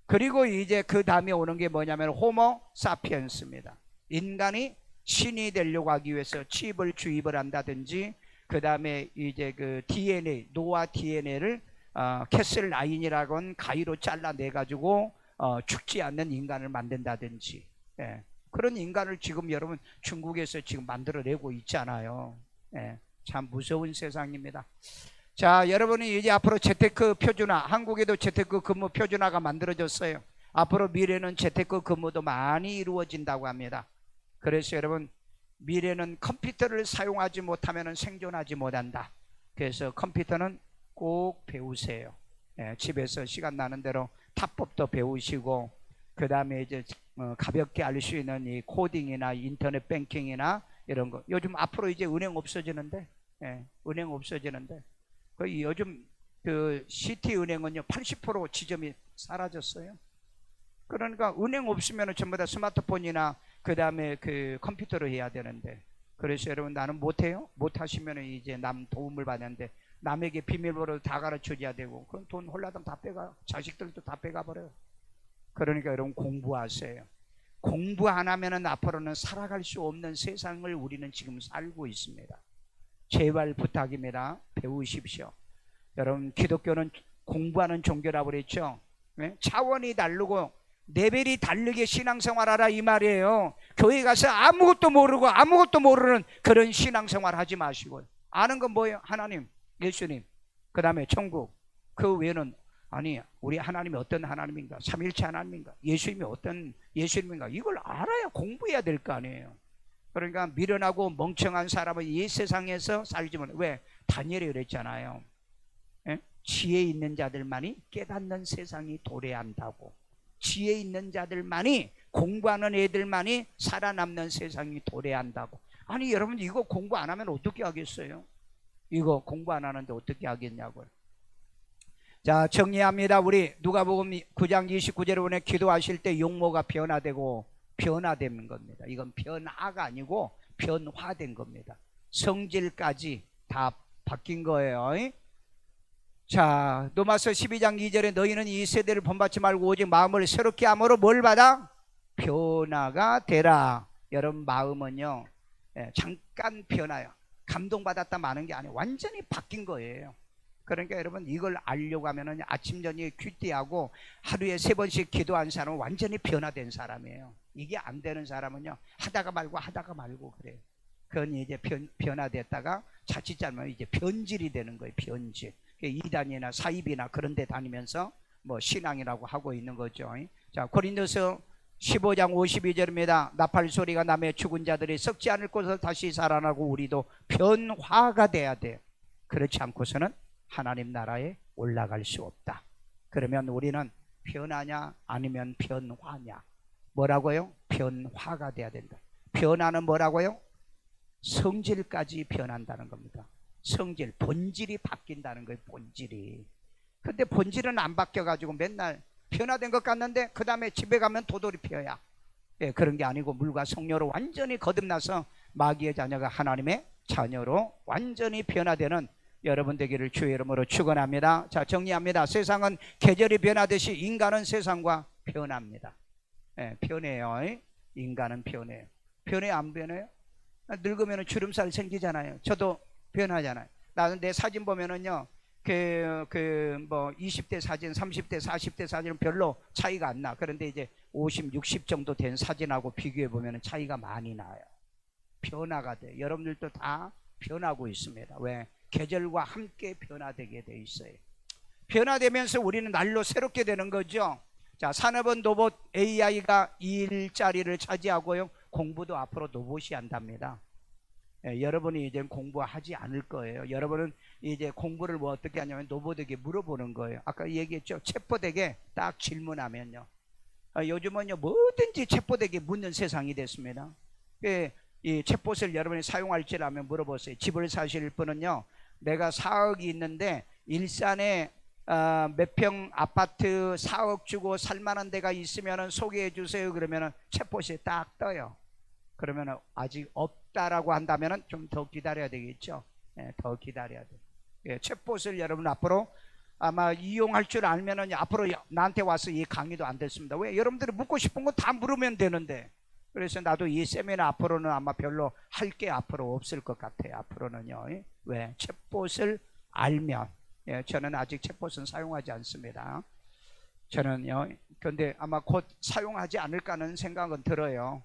그리고 이제 그 다음에 오는 게 뭐냐면 호모사피언스입니다. 인간이 신이 되려고 하기 위해서 칩을 주입을 한다든지, 그 다음에 이제 그 DNA, 노화 DNA를 캐슬라인이라고 하는 가위로 잘라내 가지고 죽지 않는 인간을 만든다든지, 예. 그런 인간을 지금 여러분 중국에서 지금 만들어내고 있잖아요. 예. 참 무서운 세상입니다. 자, 여러분이 이제 앞으로 재테크 표준화, 한국에도 재테크 근무 표준화가 만들어졌어요. 앞으로 미래는 재테크 근무도 많이 이루어진다고 합니다. 그래서 여러분 미래는 컴퓨터를 사용하지 못하면 생존하지 못한다. 그래서 컴퓨터는 꼭 배우세요. 예, 집에서 시간 나는 대로 탑법도 배우시고, 그 다음에 이제 가볍게 알 수 있는 이 코딩이나 인터넷 뱅킹이나 이런 거. 요즘 앞으로 이제 은행 없어지는데, 예, 은행 없어지는데, 그 요즘 그 시티은행은요 80% 지점이 사라졌어요. 그러니까 은행 없으면 전부 다 스마트폰이나 그 다음에 그 컴퓨터로 해야 되는데, 그래서 여러분 나는 못해요? 못하시면 이제 남 도움을 받는데 남에게 비밀번호 다 가르쳐줘야 되고, 그럼 돈 홀라당 다 빼가, 자식들도 다 빼가버려요. 그러니까 여러분 공부하세요. 공부 안 하면은 앞으로는 살아갈 수 없는 세상을 우리는 지금 살고 있습니다. 제발 부탁입니다. 배우십시오. 여러분 기독교는 공부하는 종교라고 그랬죠. 네? 차원이 다르고 레벨이 다르게 신앙생활하라 이 말이에요. 교회 가서 아무것도 모르고 아무것도 모르는 그런 신앙생활 하지 마시고요. 아는 건 뭐예요? 하나님, 예수님, 그 다음에 천국. 그 외에는 아니 우리 하나님이 어떤 하나님인가, 삼일체 하나님인가, 예수님이 어떤 예수님인가, 이걸 알아야 공부해야 될 거 아니에요. 그러니까 미련하고 멍청한 사람은 이 세상에서 살지 못해. 왜? 다니엘이 그랬잖아요. 예? 지혜 있는 자들만이 깨닫는 세상이 도래한다고. 지혜 있는 자들만이, 공부하는 애들만이 살아남는 세상이 도래한다고. 아니 여러분, 이거 공부 안 하면 어떻게 하겠어요? 이거 공부 안 하는데 어떻게 하겠냐고요. 자, 정리합니다. 우리 누가복음 9장 29절에 보면 기도하실 때 용모가 변화되고 변화되는 겁니다. 이건 변화가 아니고 변화된 겁니다. 성질까지 다 바뀐 거예요. 자, 로마서 12장 2절에 너희는 이 세대를 본받지 말고 오직 마음을 새롭게 함으로 뭘 받아? 변화가 되라. 여러분 마음은요, 잠깐 변화요. 감동받았다 마는 게 아니에요. 완전히 바뀐 거예요. 그러니까 여러분 이걸 알려고 하면은 아침 저녁에 큐티하고 하루에 3번씩 기도한 사람은 완전히 변화된 사람이에요. 이게 안 되는 사람은요, 하다가 말고 그래요. 그건 이제 변화됐다가 자칫 잘못하면 이제 변질이 되는 거예요. 변질. 이단이나 사입이나 그런 데 다니면서 뭐 신앙이라고 하고 있는 거죠. 자, 고린도서 15장 52절입니다. 나팔 소리가 나며 죽은 자들이 썩지 않을 곳에서 다시 살아나고 우리도 변화가 돼야 돼요. 그렇지 않고서는 하나님 나라에 올라갈 수 없다. 그러면 우리는 변하냐 아니면 변화냐? 뭐라고요? 변화가 돼야 된다. 변화는 뭐라고요? 성질까지 변한다는 겁니다. 성질, 본질이 바뀐다는 거예요. 본질이. 근데 본질은 안 바뀌어가지고 맨날 변화된 것 같는데 그 다음에 집에 가면 도돌이 피어야. 그런 게 아니고 물과 성령으로 완전히 거듭나서 마귀의 자녀가 하나님의 자녀로 완전히 변화되는 여러분 되기를 주의 이름으로 축원합니다. 자, 정리합니다. 세상은 계절이 변하듯이 인간은 세상과 변합니다. 변해요. 인간은 변해요. 변해요, 안 변해요? 늙으면 주름살 생기잖아요. 저도 변하잖아요. 나는 내 사진 보면은요, 뭐 20대 사진, 30대, 40대 사진은 별로 차이가 안 나. 그런데 이제 50, 60 정도 된 사진하고 비교해 보면 차이가 많이 나요. 변화가 돼. 여러분들도 다 변하고 있습니다. 왜? 계절과 함께 변화되게 돼 있어요. 변화되면서 우리는 날로 새롭게 되는 거죠. 자, 산업은 로봇 AI가 일자리를 차지하고요, 공부도 앞으로 로봇이 한답니다. 여러분이 이제 공부하지 않을 거예요. 여러분은 이제 공부를 뭐 어떻게 하냐면 로봇에게 물어보는 거예요. 아까 얘기했죠. 챗봇에게 딱 질문하면요, 요즘은요 뭐든지 챗봇에게 묻는 세상이 됐습니다. 이 챗봇을 여러분이 사용할지라면 물어보세요. 집을 사실 분은요, 내가 4억이 있는데 일산에 몇 평 아파트 4억 주고 살만한 데가 있으면 소개해 주세요. 그러면 챗봇이 딱 떠요. 그러면 아직 없다라고 한다면 좀 더 기다려야 되겠죠. 더 기다려야 돼요. 챗봇을 여러분 앞으로 아마 이용할 줄 알면은 앞으로 나한테 와서 이 강의도 안 됐습니다. 왜? 여러분들이 묻고 싶은 거 다 물으면 되는데. 그래서 나도 이 세미나 앞으로는 아마 별로 할 게 앞으로 없을 것 같아요. 앞으로는요. 왜? 챗봇을 알면. 저는 아직 챗봇은 사용하지 않습니다. 저는요, 근데 아마 곧 사용하지 않을까 하는 생각은 들어요.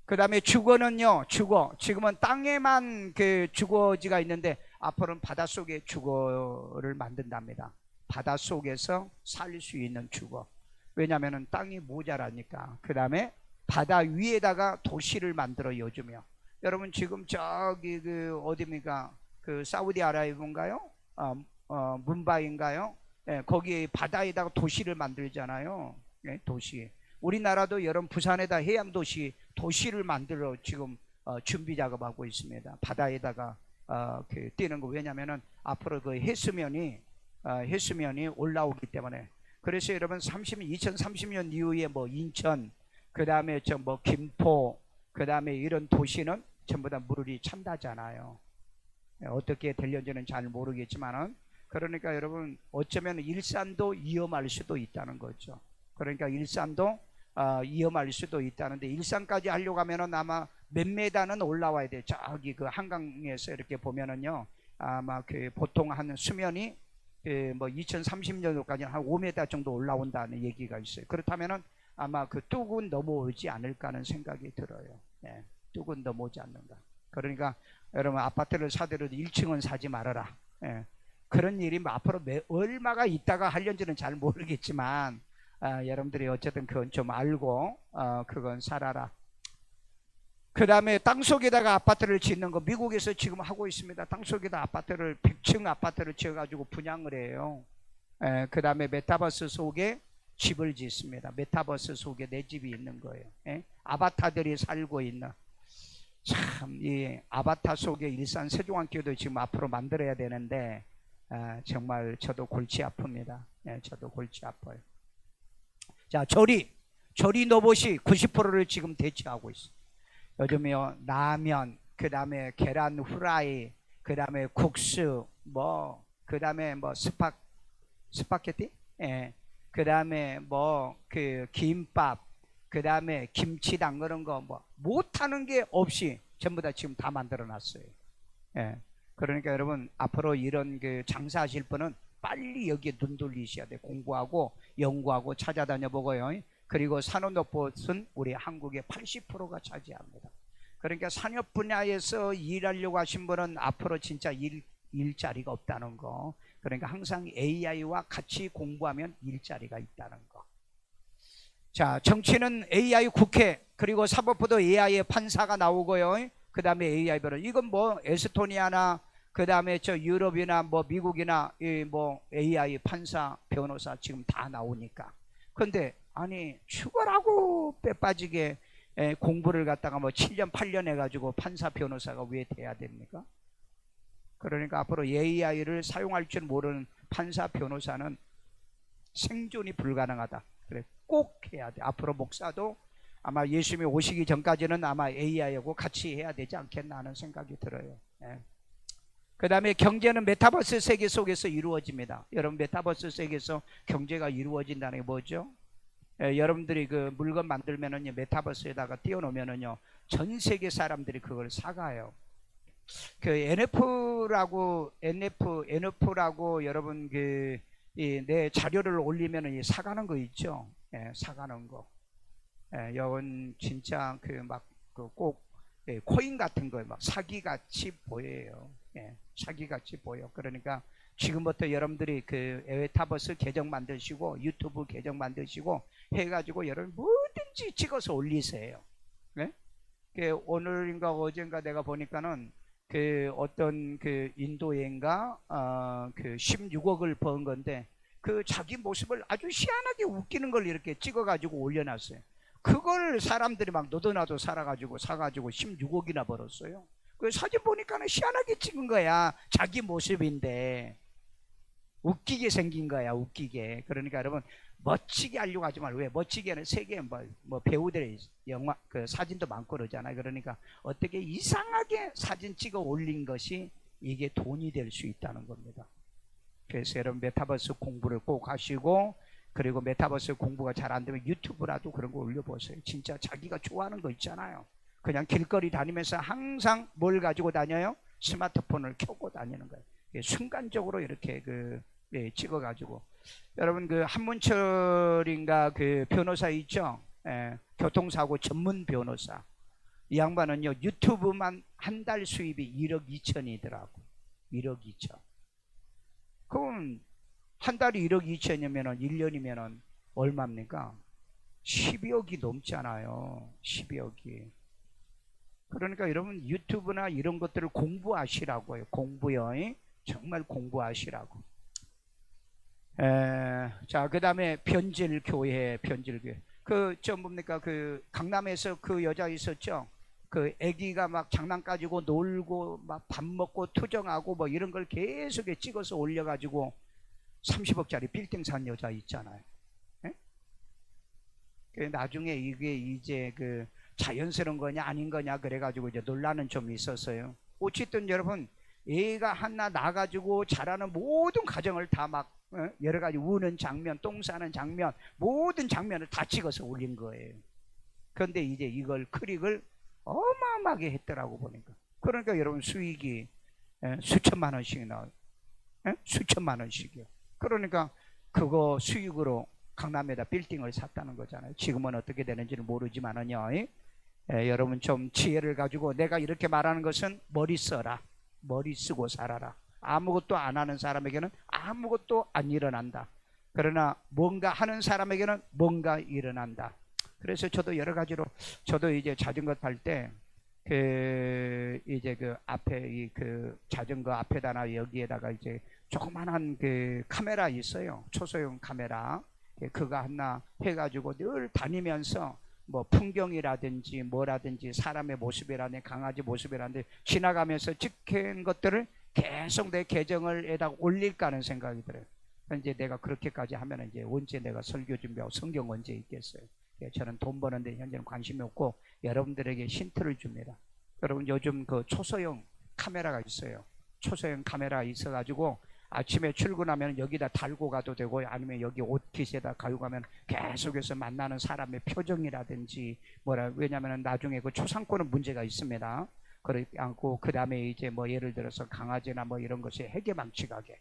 그 다음에 주거는요, 주거. 지금은 땅에만 그 주거지가 있는데 앞으로는 바닷속에 주거를 만든답니다. 바닷속에서 살 수 있는 주거. 왜냐하면 땅이 모자라니까. 그 다음에 바다 위에다가 도시를 만들어 요즘이요. 여러분 지금 저기 그 어디입니까? 그 사우디아라비아인가요? 문바이인가요? 거기에 바다에다가 도시를 만들잖아요. 도시. 우리나라도 여러분 부산에다 해양도시 도시를 만들어 지금 준비 작업하고 있습니다. 바다에다가 뛰는 거. 왜냐하면은 앞으로 그 해수면이 올라오기 때문에. 그래서 여러분 2030년 이후에 뭐 인천, 그 다음에 저 뭐 김포, 그 다음에 이런 도시는 전부 다 물이 찬다잖아요. 어떻게 될런지는 잘 모르겠지만은, 그러니까 여러분 어쩌면 일산도 위험할 수도 있다는 거죠. 그러니까 일산도 위험할 수도 있다는데, 일산까지 하려고 하면은 아마 몇 메다는 올라와야 돼. 저기 그 한강에서 이렇게 보면은요, 아마 그 보통 한 수면이 뭐 2030년도까지 한 5m 정도 올라온다는 얘기가 있어요. 그렇다면은 아마 그 뚝은 넘어오지 않을까 하는 생각이 들어요. 뚝은 넘어오지 않는다. 그러니까 여러분 아파트를 사더라도 1층은 사지 말아라. 그런 일이 뭐 앞으로 얼마가 있다가 하려는지는 잘 모르겠지만 여러분들이 어쨌든 그건 좀 알고 그건 살아라. 그 다음에 땅속에다가 아파트를 짓는 거 미국에서 지금 하고 있습니다. 땅속에다 아파트를 100층 아파트를 지어가지고 분양을 해요. 그 다음에 메타버스 속에 집을 짓습니다. 메타버스 속에 내 집이 있는 거예요. 아바타들이 살고 있는. 참, 이 아바타 속에 일산 세종안교도 지금 앞으로 만들어야 되는데 정말 저도 골치 아픕니다. 저도 골치 아파요. 자, 조리 로봇이 90%를 지금 대체하고 있어요. 요즘에요, 라면, 그 다음에 계란 후라이, 그 다음에 국수, 그 다음에 스파게티, 그 다음에 그 김밥, 그 다음에 김치당 그런 거 못하는 게 없이 전부 다 지금 다 만들어 놨어요. 그러니까 여러분 앞으로 이런 그 장사하실 분은 빨리 여기에 눈 돌리셔야 돼. 공부하고 연구하고 찾아다녀 보고요. 그리고 산업로봇은 우리 한국의 80%가 차지합니다. 그러니까 산업 분야에서 일하려고 하신 분은 앞으로 진짜 일자리가 없다는 거. 그러니까 항상 AI와 같이 공부하면 일자리가 있다는 거. 자, 정치는 AI 국회, 그리고 사법부도 AI의 판사가 나오고요. 그 다음에 AI 변호사. 이건 에스토니아나 그 다음에 유럽이나 미국이나 AI 판사 변호사 지금 다 나오니까. 근데 아니 죽어라고 뼈 빠지게 공부를 갖다가 7년 8년 해가지고 판사 변호사가 왜 돼야 됩니까? 그러니까 앞으로 AI를 사용할 줄 모르는 판사 변호사는 생존이 불가능하다. 그래, 꼭 해야 돼. 앞으로 목사도 아마 예수님이 오시기 전까지는 아마 AI하고 같이 해야 되지 않겠나 하는 생각이 들어요. 그 다음에 경제는 메타버스 세계 속에서 이루어집니다. 여러분, 메타버스 세계에서 경제가 이루어진다는 게 뭐죠? 여러분들이 그 물건 만들면은요, 메타버스에다가 띄워놓으면은요, 전 세계 사람들이 그걸 사가요. 그 NF라고 여러분 내 자료를 올리면은 사가는 거 있죠? 사가는 거. 여건 진짜 꼭 코인 같은 거 사기같이 보여요. 사기같이 보여. 그러니까 지금부터 여러분들이 그 메타버스 계정 만드시고 유튜브 계정 만드시고 해가지고 여러분 뭐든지 찍어서 올리세요. 오늘인가 어젠가 내가 보니까는 그 어떤 그 인도인가 그 16억을 번 건데 그 자기 모습을 아주 희한하게 웃기는 걸 이렇게 찍어가지고 올려놨어요. 그걸 사람들이 막 너도나도 사가지고 16억이나 벌었어요. 그 사진 보니까는 희한하게 찍은 거야. 자기 모습인데 웃기게 생긴 거야. 웃기게. 그러니까 여러분 멋지게 하려고 하지 말고, 왜 멋지게는 세계 배우들의 영화 그 사진도 많고 그러잖아요. 그러니까 어떻게 이상하게 사진 찍어 올린 것이 이게 돈이 될 수 있다는 겁니다. 그래서 여러분 메타버스 공부를 꼭 하시고, 그리고 메타버스 공부가 잘 안 되면 유튜브라도 그런 거 올려보세요. 진짜 자기가 좋아하는 거 있잖아요. 그냥 길거리 다니면서 항상 뭘 가지고 다녀요? 스마트폰을 켜고 다니는 거예요. 순간적으로 이렇게 찍어가지고. 여러분 그 한문철인가 그 변호사 있죠? 교통사고 전문 변호사. 이 양반은요 유튜브만 한 달 수입이 1억 2천이더라고. 1억 2천. 그럼 한 달이 1억 2천이면은 1년이면은 얼마입니까? 12억이 넘잖아요. 12억이. 그러니까 여러분 유튜브나 이런 것들을 공부하시라고요. 공부요. 정말 공부하시라고. 자, 그 다음에 변질교회. 뭡니까? 그 강남에서 그 여자 있었죠? 그 애기가 막 장난 가지고 놀고 막 밥 먹고 투정하고 이런 걸 계속 찍어서 올려가지고 30억짜리 빌딩 산 여자 있잖아요. 나중에 이게 이제 그 자연스러운 거냐 아닌 거냐 그래가지고 이제 논란은 좀 있었어요. 어쨌든 여러분 애가 하나 나가지고 자라는 모든 과정을 다 막 여러 가지 우는 장면, 똥 싸는 장면, 모든 장면을 다 찍어서 올린 거예요. 그런데 이제 이걸 클릭을 어마어마하게 했더라고 보니까. 그러니까 여러분 수익이 수천만 원씩 나와요. 수천만 원씩이요. 그러니까 그거 수익으로 강남에다 빌딩을 샀다는 거잖아요. 지금은 어떻게 되는지는 모르지만은요. 여러분 좀 지혜를 가지고, 내가 이렇게 말하는 것은 머리 써라. 머리 쓰고 살아라. 아무것도 안 하는 사람에게는 아무것도 안 일어난다. 그러나 뭔가 하는 사람에게는 뭔가 일어난다. 그래서 저도 여러 가지로, 저도 이제 자전거 탈 때 이제 그 앞에 그 자전거 앞에다나 여기에다가 이제 조그만한 그 카메라 있어요. 초소형 카메라. 그거 하나 해가지고 늘 다니면서 뭐 풍경이라든지 뭐라든지 사람의 모습이라든지 강아지 모습이라든지 지나가면서 찍힌 것들을 계속 내 계정을에다 올릴까 하는 생각이 들어요. 이제 내가 그렇게까지 하면 이제 언제 내가 설교 준비하고 성경 언제 읽겠어요. 저는 돈 버는데 현재는 관심이 없고 여러분들에게 힌트를 줍니다. 여러분 요즘 그 초소형 카메라가 있어요. 초소형 카메라 있어가지고 아침에 출근하면 여기다 달고 가도 되고 아니면 여기 옷깃에다 가지고 가면 계속해서 만나는 사람의 표정이라든지 뭐라, 왜냐하면 나중에 그 초상권은 문제가 있습니다. 그렇지 않고 그 다음에 이제 뭐 예를 들어서 강아지나 뭐 이런 것이 해계망치가게,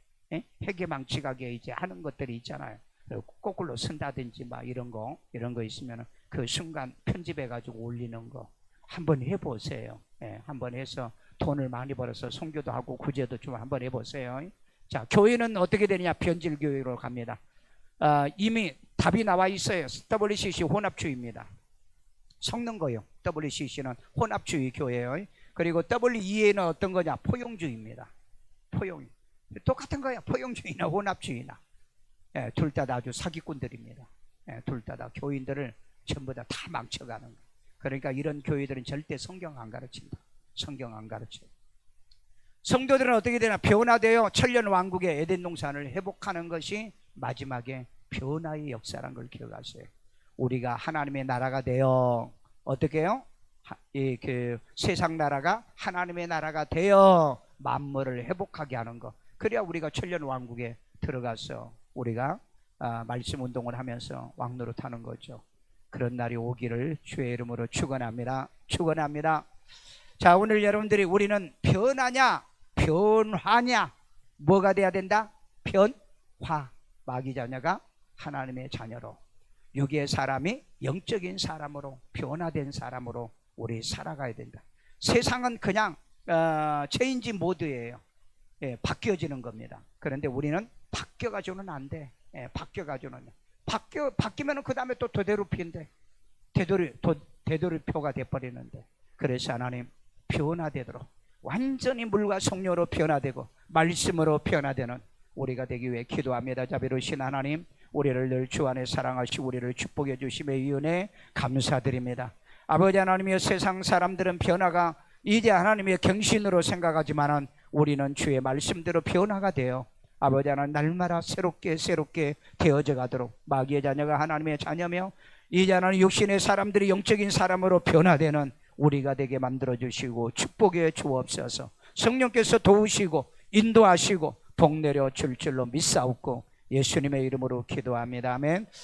해계망치가게 이제 하는 것들이 있잖아요. 거꾸로 쓴다든지 막 이런 거 있으면 그 순간 편집해 가지고 올리는 거 한번 해보세요. 한번 해서 돈을 많이 벌어서 선교도 하고 구제도 좀 한번 해보세요. 자, 교회는 어떻게 되느냐? 변질교회로 갑니다. 이미 답이 나와 있어요. WCC 혼합주의입니다. 섞는 거요. WCC는 혼합주의 교회예요. 그리고 WEA는 어떤 거냐? 포용주의입니다. 포용. 똑같은 거야. 포용주의나 혼합주의나. 둘 다 아주 사기꾼들입니다. 둘 다 교인들을 전부 다 망쳐가는 거예요. 그러니까 이런 교회들은 절대 성경 안 가르친다. 성경 안 가르쳐요. 성도들은 어떻게 되나? 변화되어 천년 왕국의 에덴 동산을 회복하는 것이 마지막에 변화의 역사라는 걸 기억하세요. 우리가 하나님의 나라가 되어 어떻게 해요? 그 세상 나라가 하나님의 나라가 되어 만물을 회복하게 하는 것. 그래야 우리가 천년 왕국에 들어가서 우리가 말씀 운동을 하면서 왕노릇 하는 거죠. 그런 날이 오기를 주의 이름으로 축원합니다. 축원합니다. 자, 오늘 여러분들이 우리는 변하냐 변화냐, 뭐가 돼야 된다? 변화. 마귀 자녀가 하나님의 자녀로, 육의 사람이 영적인 사람으로 변화된 사람으로 우리 살아가야 된다. 세상은 그냥 체인지 모드예요. 바뀌어지는 겁니다. 그런데 우리는 바뀌어가지고는 안 돼. 바뀌어가지고는 바뀌면 그 다음에 또 되돌이표인데 되돌이표가 돼버리는데, 그래서 하나님 변화되도록 완전히 물과 성령으로 변화되고 말씀으로 변화되는 우리가 되기 위해 기도합니다. 자비로우신 하나님, 우리를 늘 주 안에 사랑하시고 우리를 축복해 주심의 은혜 감사드립니다. 아버지 하나님이여, 세상 사람들은 변화가 이제 하나님의 경신으로 생각하지만은 우리는 주의 말씀대로 변화가 되어 아버지 하나님 날마다 새롭게 되어져 가도록, 마귀의 자녀가 하나님의 자녀며 이제 하나님 육신의 사람들이 영적인 사람으로 변화되는 우리가 되게 만들어 주시고 축복해 주옵소서. 성령께서 도우시고 인도하시고 복 내려 줄 줄로 믿사옵고 예수님의 이름으로 기도합니다. 아멘.